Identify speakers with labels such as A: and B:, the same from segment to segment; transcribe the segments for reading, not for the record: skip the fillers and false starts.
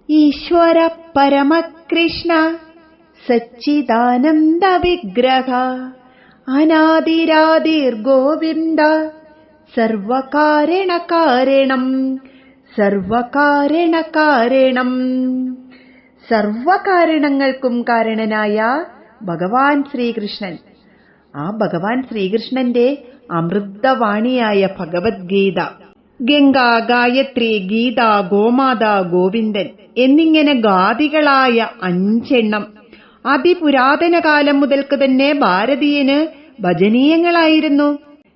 A: ഈശ്വര പരമകൃഷ്ണ സച്ചിദാനന്ദ വിഗ്രഹ അനാദിരാദിർ ഗോവിന്ദ സർവകാരണകാരണം സർവകാരണകാരണം. സർവകാരണങ്ങൾക്കും കാരണനായ ഭഗവാൻ ശ്രീകൃഷ്ണൻ, ആ ഭഗവാൻ ശ്രീകൃഷ്ണന്റെ അമൃതവാണിയായ ഭഗവത്ഗീത, ഗംഗ, ഗായത്രി, ഗീത, ഗോമാത, ഗോവിന്ദൻ എന്നിങ്ങനെ ഗാദികളായ 5 അതിപുരാതന കാലം മുതൽക്ക് തന്നെ ഭാരതീയന് ഭജനീയങ്ങളായിരുന്നു.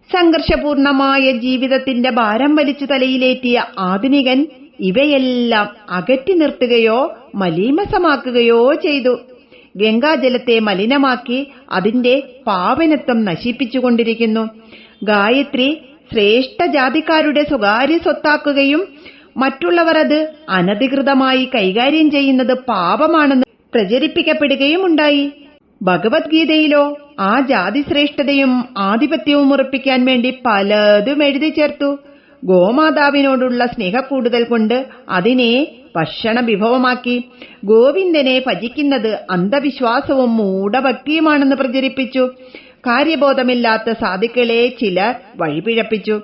A: സംഘർഷപൂർണമായ ജീവിതത്തിന്റെ ഭാരം വലിച്ചു തലയിലേറ്റിയ ആധുനികൻ ഇവയെല്ലാം അകറ്റി നിർത്തുകയോ മലീമസമാക്കുകയോ ചെയ്തു. ഗംഗാജലത്തെ മലിനമാക്കി അതിന്റെ പാവനത്വം നശിപ്പിച്ചുകൊണ്ടിരിക്കുന്നു. ഗായത്രി ശ്രേഷ്ഠ ജാതിക്കാരുടെ സ്വകാര്യ സ്വത്താക്കുകയും മറ്റുള്ളവർ അത് അനധികൃതമായി കൈകാര്യം ചെയ്യുന്നത് പാപമാണെന്ന് പ്രചരിപ്പിക്കപ്പെടുകയും ഉണ്ടായി. ഭഗവത്ഗീതയിലോ ആ ജാതി ശ്രേഷ്ഠതയും ആധിപത്യവും ഉറപ്പിക്കാൻ വേണ്ടി പലതും എഴുതി ചേർത്തു. ഗോമാതാവിനോടുള്ള സ്നേഹക്കൂടുതൽ കൊണ്ട് അതിനെ ഭക്ഷണ വിഭവമാക്കി. ഗോവിന്ദനെ ഭജിക്കുന്നത് അന്ധവിശ്വാസവും മൂഢഭക്തിയുമാണെന്ന് പ്രചരിപ്പിച്ചു. കാര്യബോധമില്ലാത്ത സാധുക്കളെ ചിലർ വഴിപിഴപ്പിച്ചു.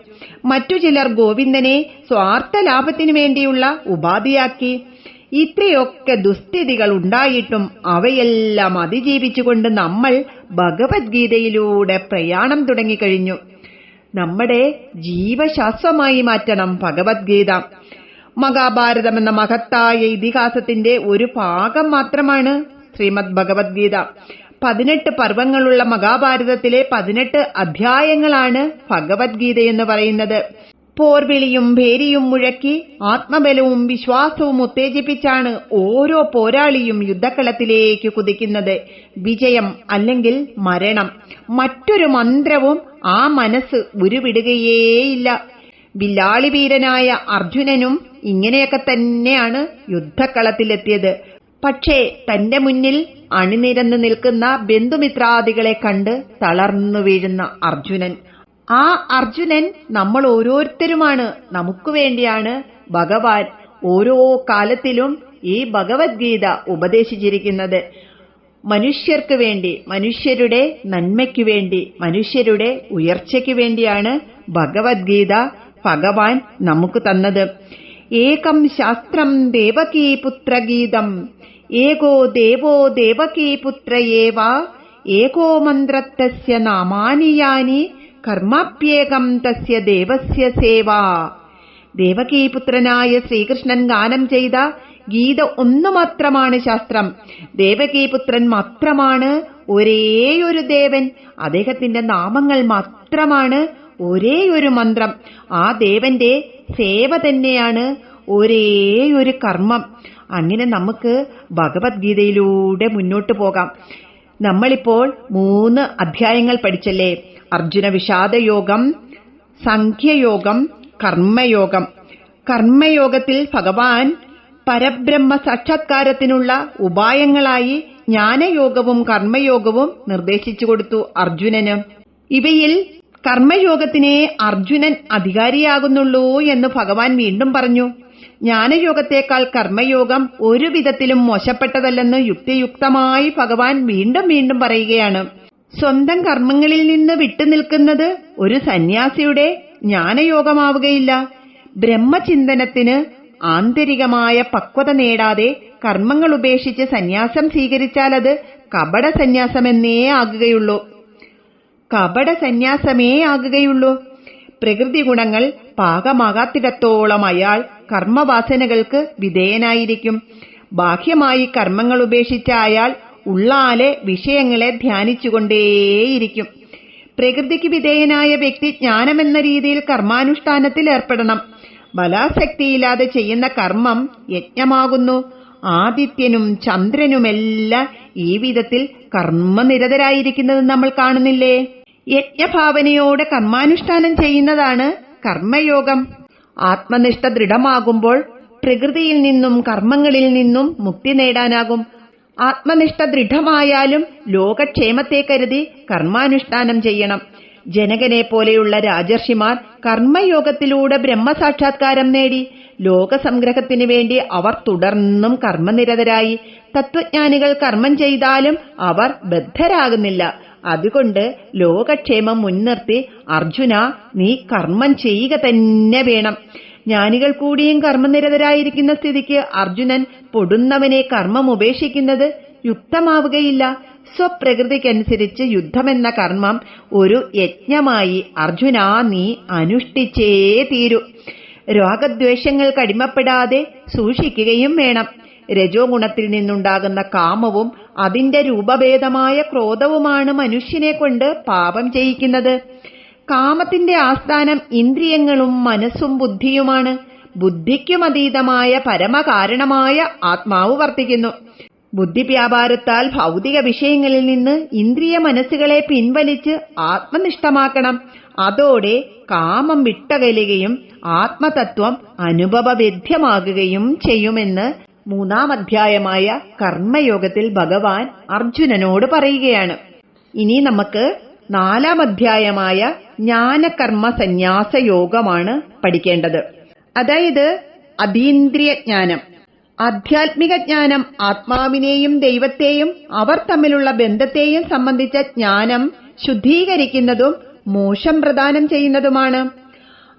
A: മറ്റു ചിലർ ഗോവിന്ദനെ സ്വാർത്ഥ ലാഭത്തിനു വേണ്ടിയുള്ള ഉപാധിയാക്കി. ഇത്രയൊക്കെ ദുസ്ഥിതികൾ ഉണ്ടായിട്ടും അവയെല്ലാം അതിജീവിച്ചുകൊണ്ട് നമ്മൾ ഭഗവത്ഗീതയിലൂടെ പ്രയാണം തുടങ്ങിക്കഴിഞ്ഞു. നമ്മുടെ ജീവശാസ്ത്രമായി മാറ്റണം ഭഗവത്ഗീത. മഹാഭാരതം എന്ന മഹത്തായ ഇതിഹാസത്തിന്റെ ഒരു ഭാഗം മാത്രമാണ് ശ്രീമദ് ഭഗവത്ഗീത. 18 പർവങ്ങളുള്ള മഹാഭാരതത്തിലെ 18 അധ്യായങ്ങളാണ് ഭഗവത്ഗീതയെന്ന് പറയുന്നത്. പോർവിളിയും ഭേരിയും മുഴക്കി ആത്മബലവും വിശ്വാസവും ഉത്തേജിപ്പിച്ചാണ് ഓരോ പോരാളിയും യുദ്ധക്കളത്തിലേക്ക് കുതിക്കുന്നത്. വിജയം അല്ലെങ്കിൽ മരണം, മറ്റൊരു മന്ത്രവും ആ മനസ്സ് ഉരുവിടുകയേയില്ല. വില്ലാളി വീരനായ അർജുനനും ഇങ്ങനെയൊക്കെ തന്നെയാണ് യുദ്ധക്കളത്തിലെത്തിയത്. പക്ഷേ തന്റെ മുന്നിൽ അണിനിരന്നു നിൽക്കുന്ന ബന്ധുമിത്രാദികളെ കണ്ട് തളർന്നു വീഴുന്ന അർജുനൻ, ആ അർജുനൻ നമ്മൾ ഓരോരുത്തരുമാണ്. നമുക്ക് വേണ്ടിയാണ് ഭഗവാൻ ഓരോ കാലത്തിലും ഈ ഭഗവത്ഗീത ഉപദേശിച്ചിരിക്കുന്നത്. മനുഷ്യർക്ക് വേണ്ടി, മനുഷ്യരുടെ നന്മയ്ക്കു വേണ്ടി, മനുഷ്യരുടെ ഉയർച്ചയ്ക്കു വേണ്ടിയാണ് ഭഗവത്ഗീത ഭഗവാൻ നമുക്ക് തന്നത്. ഏകം ശാസ്ത്രം ദേവകീപുത്രഗീതം, ഏകോ ദേവോ ദേവകീപുത്രയേവ, ഏകോ മന്ത്രത്തസ്യ നാമാനി യാനി, കർമാപ്യേകം തസ്യ ദേവസ്യ സേവ. ദേവകീപുത്രനായ ശ്രീകൃഷ്ണൻ ഗാനം ചെയ്ത ഗീത ഒന്നു മാത്രമാണ് ശാസ്ത്രം. ദേവകീപുത്രൻ മാത്രമാണ് ഒരേയൊരു ദേവൻ. അദ്ദേഹത്തിന്റെ നാമങ്ങൾ മാത്രമാണ് ഒരേയൊരു മന്ത്രം. ആ ദേവന്റെ സേവ തന്നെയാണ് ഒരേയൊരു കർമ്മം. അങ്ങനെ നമുക്ക് ഭഗവത്ഗീതയിലൂടെ മുന്നോട്ട് പോകാം. നമ്മളിപ്പോൾ 3 അധ്യായങ്ങൾ പഠിച്ചല്ലേ? അർജുന വിഷാദയോഗം, സംഖ്യയോഗം, കർമ്മയോഗം. കർമ്മയോഗത്തിൽ ഭഗവാൻ പരബ്രഹ്മ സാക്ഷാത്കാരത്തിനുള്ള ഉപായങ്ങളായി ജ്ഞാനയോഗവും കർമ്മയോഗവും നിർദ്ദേശിച്ചു കൊടുത്തു അർജുനന്. ഇവയിൽ കർമ്മയോഗത്തിനെ അർജുനൻ അധികാരിയാകുന്നുള്ളൂ എന്ന് ഭഗവാൻ വീണ്ടും പറഞ്ഞു. ജ്ഞാനയോഗത്തേക്കാൾ കർമ്മയോഗം ഒരു വിധത്തിലും മോശപ്പെട്ടതല്ലെന്ന് യുക്തിയുക്തമായി ഭഗവാൻ വീണ്ടും വീണ്ടും പറയുകയാണ്. സ്വന്തം കർമ്മങ്ങളിൽ നിന്ന് വിട്ടുനിൽക്കുന്നത് ഒരു സന്യാസിയുടെ ജ്ഞാനയോഗമാവുകയില്ല. ബ്രഹ്മചിന്തനത്തിന് ആന്തരികമായ പക്വത നേടാതെ കർമ്മങ്ങൾ ഉപേക്ഷിച്ച് സന്യാസം സ്വീകരിച്ചാൽ അത് കപട സന്യാസമെന്നേ ആകുകയുള്ളൂ. കപട സന്യാസമേ ആകുകയുള്ളൂ. പ്രകൃതി ഗുണങ്ങൾ പാകമാകാത്തിടത്തോളം അയാൾ കർമ്മവാസനകൾക്ക് വിധേയനായിരിക്കും. ബാഹ്യമായി കർമ്മങ്ങൾ ഉപേക്ഷിച്ച അയാൾ ഉള്ളാലെ വിഷയങ്ങളെ ധ്യാനിച്ചുകൊണ്ടേയിരിക്കും. പ്രകൃതിക്ക് വിധേയനായ വ്യക്തി ജ്ഞാനമെന്ന രീതിയിൽ കർമാനുഷ്ഠാനത്തിൽ ഏർപ്പെടണം. ബലാസക്തിയില്ലാതെ ചെയ്യുന്ന കർമ്മം യജ്ഞമാകുന്നു. ആദിത്യനും ചന്ദ്രനുമെല്ലാം ഈ വിധത്തിൽ കർമ്മനിരതരായിരിക്കുന്നത് നമ്മൾ കാണുന്നില്ലേ? യജ്ഞഭാവനയോടെ കർമാനുഷ്ഠാനം ചെയ്യുന്നതാണ് കർമ്മയോഗം. ആത്മനിഷ്ഠ ദൃഢമാകുമ്പോൾ പ്രകൃതിയിൽ നിന്നും കർമ്മങ്ങളിൽ നിന്നും മുക്തി നേടാനാകും. ആത്മനിഷ്ഠ ദൃഢമായാലും ലോകക്ഷേമത്തെ കരുതി കർമാനുഷ്ഠാനം ചെയ്യണം. ജനകനെ പോലെയുള്ള രാജർഷിമാർ കർമ്മയോഗത്തിലൂടെ ബ്രഹ്മസാക്ഷാത്കാരം നേടി. ലോകസംഗ്രഹത്തിന് വേണ്ടി അവർ തുടർന്നും കർമ്മനിരതരായി. തത്വജ്ഞാനികൾ കർമ്മം ചെയ്താലും അവർ ബദ്ധരാകുന്നില്ല. അതുകൊണ്ട് ലോകക്ഷേമം മുൻനിർത്തി അർജുന, നീ കർമ്മം ചെയ്യുക തന്നെ വേണം. ജ്ഞാനികൾ കൂടിയും കർമ്മനിരതരായിരിക്കുന്ന സ്ഥിതിക്ക് അർജുനൻ പൊടുന്നവനെ കർമ്മം ഉപേക്ഷിക്കുന്നത് യുക്തമാവുകയില്ല. സ്വപ്രകൃതിക്കനുസരിച്ച് യുദ്ധമെന്ന കർമ്മം ഒരു യജ്ഞമായി അർജുന നീ അനുഷ്ഠിച്ചേ തീരൂ. രാഗദ്വേഷങ്ങൾക്ക് അടിമപ്പെടാതെ സൂക്ഷിക്കുകയും വേണം. രജോ ഗുണത്തിൽ നിന്നുണ്ടാകുന്ന കാമവും അതിന്റെ രൂപഭേദമായ ക്രോധവുമാണ് മനുഷ്യനെ കൊണ്ട് പാപം ചെയ്യിക്കുന്നത്. കാമത്തിന്റെ ആസ്ഥാനം ഇന്ദ്രിയങ്ങളും മനസ്സും ബുദ്ധിയുമാണ്. ബുദ്ധിക്കുമതീതമായ പരമകാരണമായ ആത്മാവ് വർത്തിക്കുന്നു. ബുദ്ധിവ്യാപാരത്താൽ ഭൗതിക വിഷയങ്ങളിൽ നിന്ന് ഇന്ദ്രിയ മനസ്സുകളെ പിൻവലിച്ച് ആത്മനിഷ്ഠമാക്കണം. അതോടെ കാമം വിട്ടകലുകയും ആത്മതത്വം അനുഭവവേദ്യമാകുകയും ചെയ്യുമെന്ന് 3-ാം അധ്യായമായ കർമ്മയോഗത്തിൽ ഭഗവാൻ അർജുനനോട് പറയുകയാണ്. ഇനി നമുക്ക് 4-ാം അധ്യായമായ ജ്ഞാനകർമ്മ സന്യാസ യോഗമാണ് പഠിക്കേണ്ടത്. അതായത് അതീന്ദ്രിയ ജ്ഞാനം. ആധ്യാത്മിക ജ്ഞാനം ആത്മാവിനെയും ദൈവത്തെയും അവർ തമ്മിലുള്ള ബന്ധത്തെയും സംബന്ധിച്ച ജ്ഞാനം ശുദ്ധീകരിക്കുന്നതും മോക്ഷം പ്രദാനം ചെയ്യുന്നതുമാണ്.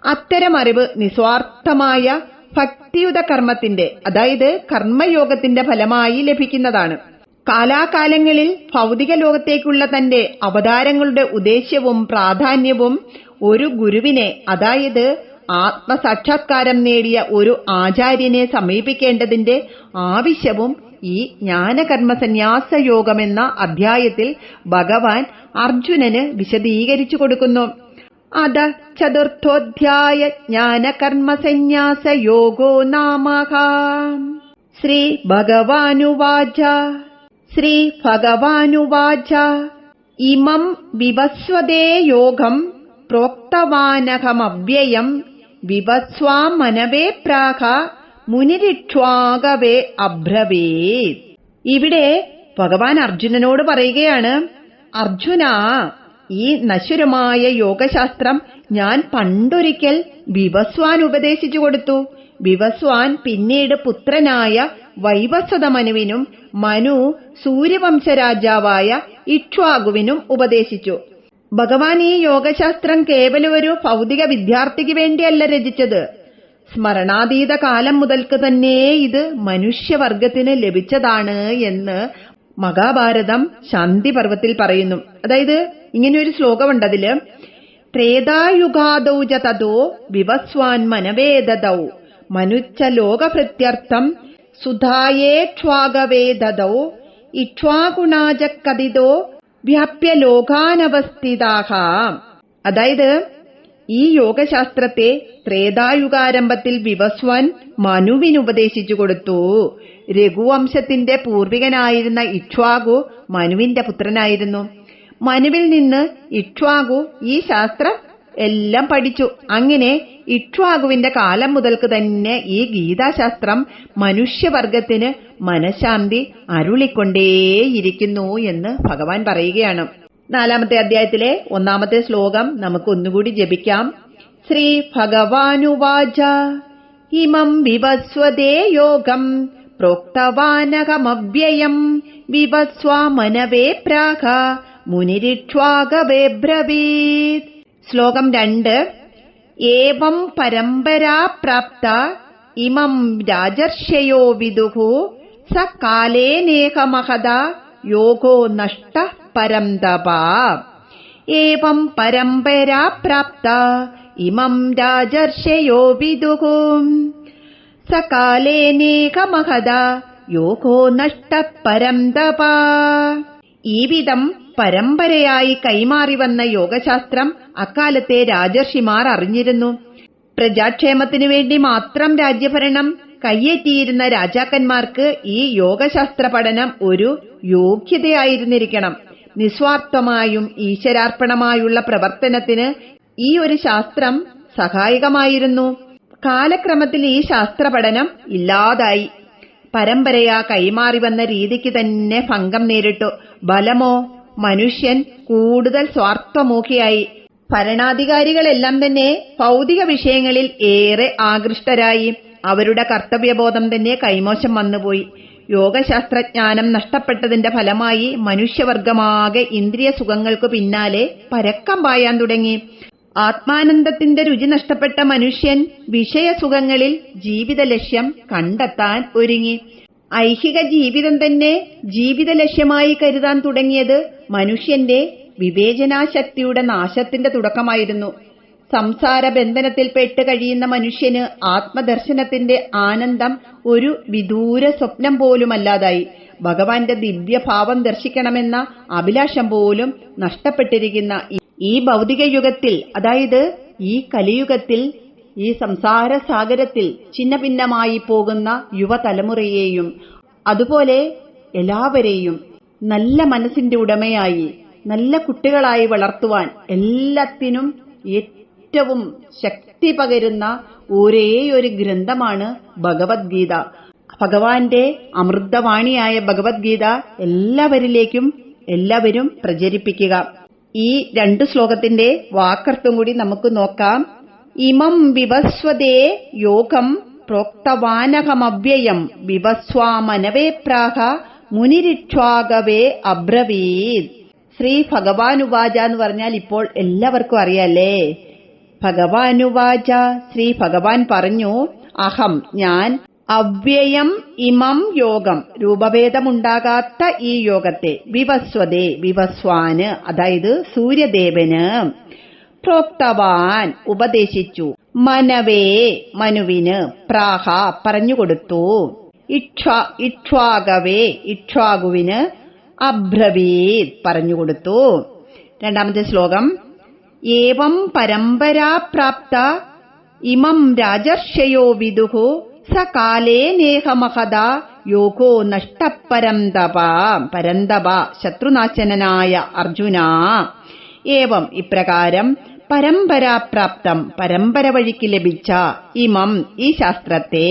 A: അത്തരം അറിവ് നിസ്വാർത്ഥമായ ഭക്തിയുത കർമ്മത്തിന്റെ, അതായത് കർമ്മയോഗത്തിന്റെ ഫലമായി ലഭിക്കുന്നതാണ്. കാലാകാലങ്ങളിൽ ഭൗതിക ലോകത്തേക്കുള്ള തന്റെ അവതാരങ്ങളുടെ ഉദ്ദേശ്യവും പ്രാധാന്യവും ഒരു ഗുരുവിനെ, അതായത് ആത്മസാക്ഷാത്കാരം നേടിയ ഒരു ആചാര്യനെ സമീപിക്കേണ്ടതിന്റെ ആവശ്യവും ഈ ജ്ഞാനകർമ്മ സന്യാസ യോഗമെന്ന അധ്യായത്തിൽ ഭഗവാൻ അർജുനന് വിശദീകരിച്ചു കൊടുക്കുന്നു. അത ചതുർത്ഥോധ്യായ ജ്ഞാനകർമ്മ സന്യാസ യോഗോ നാമഃ. ശ്രീ ഭഗവാനുവാച ഇമം വിവസ്വദേ യോഗം പ്രോക്തവാനഹമവ്യയം വിവസ്വാം മനവേ പ്രാഹ മുനിരിക്ഷ്വാകവേ അബ്രവീത്. ഇവിടെ ഭഗവാൻ അർജുനനോട് പറയുകയാണ്, അർജുന, ഈ നശ്വരമായ യോഗശാസ്ത്രം ഞാൻ പണ്ടൊരിക്കൽ വിവസ്വാൻ ഉപദേശിച്ചു കൊടുത്തു. വിവസ്വാൻ പിന്നീട് പുത്രനായ വൈവസ്വത മനുവിനും മനു സൂര്യവംശരാജാവായ ഇക്ഷ്വാകുവിനും ഉപദേശിച്ചു. ഭഗവാൻ ഈ യോഗശാസ്ത്രം കേവലം ഒരു ഭൗതിക വിദ്യാർത്ഥിക്ക് വേണ്ടിയല്ല രചിച്ചത്. സ്മരണാതീത കാലം മുതൽക്ക് തന്നെ ഇത് മനുഷ്യവർഗത്തിന് ലഭിച്ചതാണ് എന്ന് മഹാഭാരതം ശാന്തിപർവത്തിൽ പറയുന്നു. അതായത് ഇങ്ങനെയൊരു ശ്ലോകമുണ്ട്. അതില് ത്രേതായുഗാദൗ ച തതോ വിവസ്വാൻ മനവേദദൗ മനുച്ച ലോകഭൃത്യർത്ഥം സുധായേക്ഷ്വാകവേദദൗ ഇക്ഷ്വാകുണാച കഥിതോ വ്യാപ്യ ലോകാനവസ്ഥിതാഹ. അതായത് ഈ യോഗശാസ്ത്രത്തെ ത്രേതായുഗാരംഭത്തിൽ വിവസ്വാൻ മനുവിന് ഉപദേശിച്ചു കൊടുത്തു. രഘുവംശത്തിന്റെ പൂർവികനായിരുന്ന ഇക്ഷ്വാകു മനുവിന്റെ പുത്രനായിരുന്നു. മനുവിൽ നിന്ന് ഇക്ഷ്വാകു ഈ ശാസ്ത്രം എല്ലാം പഠിച്ചു. അങ്ങനെ ഇക്ഷ്വാകുവിന്റെ കാലം മുതൽക്ക് തന്നെ ഈ ഗീതാശാസ്ത്രം മനുഷ്യവർഗത്തിന് മനഃശാന്തി അരുളിക്കൊണ്ടേയിരിക്കുന്നു എന്ന് ഭഗവാൻ പറയുകയാണ്. 4-ാമത്തെ അധ്യായത്തിലെ 1-ാമത്തെ ശ്ലോകം നമുക്ക് ഒന്നുകൂടി ജപിക്കാം. ശ്രീ ഭഗവാനുവാച ഇമം വിവസ്വദേ യോഗം പ്രോക്തവാനഹമവ്യയം വിവസ്വാമനവേ പ്രാഹ മുനിരിക്ഷ്വാകവേ ബ്രവീത്. ശ്ലോകം 2. ഏവം പരമ്പരാ പ്രാപ്ത ഇമം രാജർഷയോ വിദുഃ സ കാലേനേഹമഹത യോഗോ നഷ്ട പരം തപ. ഏവം പരമ്പരാ പ്രാപ്ത ഇമം രാജർഷയോ വിദുഃ സ കാലേനേഹമഹത യോഗോ നഷ്ട പരം തപ. ഈ വിധം പരമ്പരയായി കൈമാറി വന്ന യോഗശാസ്ത്രം അക്കാലത്തെ രാജർഷിമാർ അറിഞ്ഞിരുന്നു. പ്രജാക്ഷേമത്തിനു വേണ്ടി മാത്രം രാജ്യഭരണം കയ്യേറ്റിയിരുന്ന രാജാക്കന്മാർക്ക് ഈ യോഗശാസ്ത്ര പഠനം ഒരു യോഗ്യതയായിരുന്നിരിക്കണം. നിസ്വാർത്ഥമായും ഈശ്വരാർപ്പണമായുള്ള പ്രവർത്തനത്തിന് ഈ ഒരു ശാസ്ത്രം സഹായകമായിരുന്നു. കാലക്രമത്തിൽ ഈ ശാസ്ത്ര പഠനം ഇല്ലാതായി. പരമ്പരയാ കൈമാറി വന്ന രീതിക്ക് തന്നെ ഭംഗം നേരിട്ടു. ബലമോ മനുഷ്യൻ കൂടുതൽ സ്വാർത്ഥമോഹിയായി. ഭരണാധികാരികളെല്ലാം തന്നെ ഭൗതിക വിഷയങ്ങളിൽ ഏറെ ആകൃഷ്ടരായി. അവരുടെ കർത്തവ്യബോധം തന്നെ കൈമോശം വന്നുപോയി. യോഗശാസ്ത്രജ്ഞാനം നഷ്ടപ്പെട്ടതിന്റെ ഫലമായി മനുഷ്യവർഗമാകെ ഇന്ദ്രിയ സുഖങ്ങൾക്കു പിന്നാലെ പരക്കം പായാൻ തുടങ്ങി. ആത്മാനന്ദത്തിന്റെ രുചി നഷ്ടപ്പെട്ട മനുഷ്യൻ വിഷയസുഖങ്ങളിൽ ജീവിത ലക്ഷ്യം കണ്ടെത്താൻ ഒരുങ്ങി. ഐഹിക ജീവിതം തന്നെ ജീവിത ലക്ഷ്യമായി കരുതാൻ തുടങ്ങിയത് മനുഷ്യന്റെ വിവേചനാശക്തിയുടെ നാശത്തിന്റെ തുടക്കമായിരുന്നു. സംസാര ബന്ധനത്തിൽപ്പെട്ട് കഴിയുന്ന മനുഷ്യന് ആത്മദർശനത്തിന്റെ ആനന്ദം ഒരു വിദൂര സ്വപ്നം പോലുമല്ലാതായി. ഭഗവാന്റെ ദിവ്യഭാവം ദർശിക്കണമെന്ന അഭിലാഷം പോലും നഷ്ടപ്പെട്ടിരിക്കുന്ന ഈ ഭൗതിക യുഗത്തിൽ, അതായത് ഈ കലിയുഗത്തിൽ, ഈ സംസാര സാഗരത്തിൽ ഛിന്നഭിന്നമായി പോകുന്ന യുവതലമുറയെയും അതുപോലെ എല്ലാവരെയും നല്ല മനസ്സിന്റെ ഉടമയായി നല്ല കുട്ടികളായി വളർത്തുവാൻ എല്ലാത്തിനും ഏറ്റവും ശക്തി പകരുന്ന ഒരേയൊരു ഗ്രന്ഥമാണ് ഭഗവത്ഗീത. ഭഗവാന്റെ അമൃതവാണിയായ ഭഗവത്ഗീത എല്ലാവരും പ്രചരിപ്പിക്കുക. ഈ 2 ശ്ലോകത്തിന്റെ വാക്കർത്ഥം കൂടി നമുക്ക് നോക്കാം. ഇമം വിവസ്വതേ യോഗം പ്രോക്തവാനഹമവ്യയം വിവസ്വാമനവേ പ്രാഹ മുനിരിക്ഷ്വാകവേ അബ്രവീത്. ശ്രീ ഭഗവാനുവാച എന്ന് പറഞ്ഞാൽ ഇപ്പോൾ എല്ലാവർക്കും അറിയാലേ. ഭഗവാനുവാച, ശ്രീ ഭഗവാൻ പറഞ്ഞു, അഹം ഞാൻ, അവ്യയം ഇമം യോഗം രൂപഭേദമുണ്ടാകാത്ത ഈ യോഗത്തെ, വിവസ്വതേ വിവസ്വാന് അതായത് സൂര്യദേവന്, പ്രോക്തവാൻ ഉപദേശിച്ചു, മനവേ മനുവിന്, പ്രാഹ പറഞ്ഞുകൊടുത്തു, ഇക്ഷ്വാകവേ ഇക്ഷ്വാകുവിന്, അബ്രവീത് പറഞ്ഞുകൊടുത്തു. 2ാമത്തെ ശ്ലോകം. ഏവം പരമ്പരാ പ്രാപ്ത ഇമം രാജർഷയോ വിദുഹു സകാലേ നേഹമഹദ യോഗോ നഷ്ടപരന്തപ. പരന്തപ ശത്രുനാശനായ അർജുന. ഏവം ഇപ്രകാരം പരമ്പരാപ്രാപ്തം പരമ്പര വഴിക്ക് ലഭിച്ച ഇമം ഈ ശാസ്ത്രത്തെ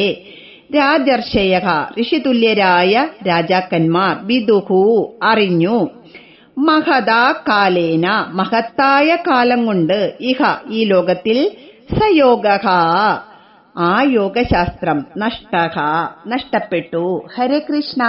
A: രാജർഷയ ഋഷിതുല്യരായ രാജാക്കന്മാർ വിദുഹു അറിഞ്ഞു, മഹദാ കാലേന മഹത്തായ കാലം കൊണ്ട്, ഇഹ ഈ ലോകത്തിൽ, സയോഗ ആ യോഗശാസ്ത്രം നഷ്ടപ്പെട്ടു. ഹരേ കൃഷ്ണ.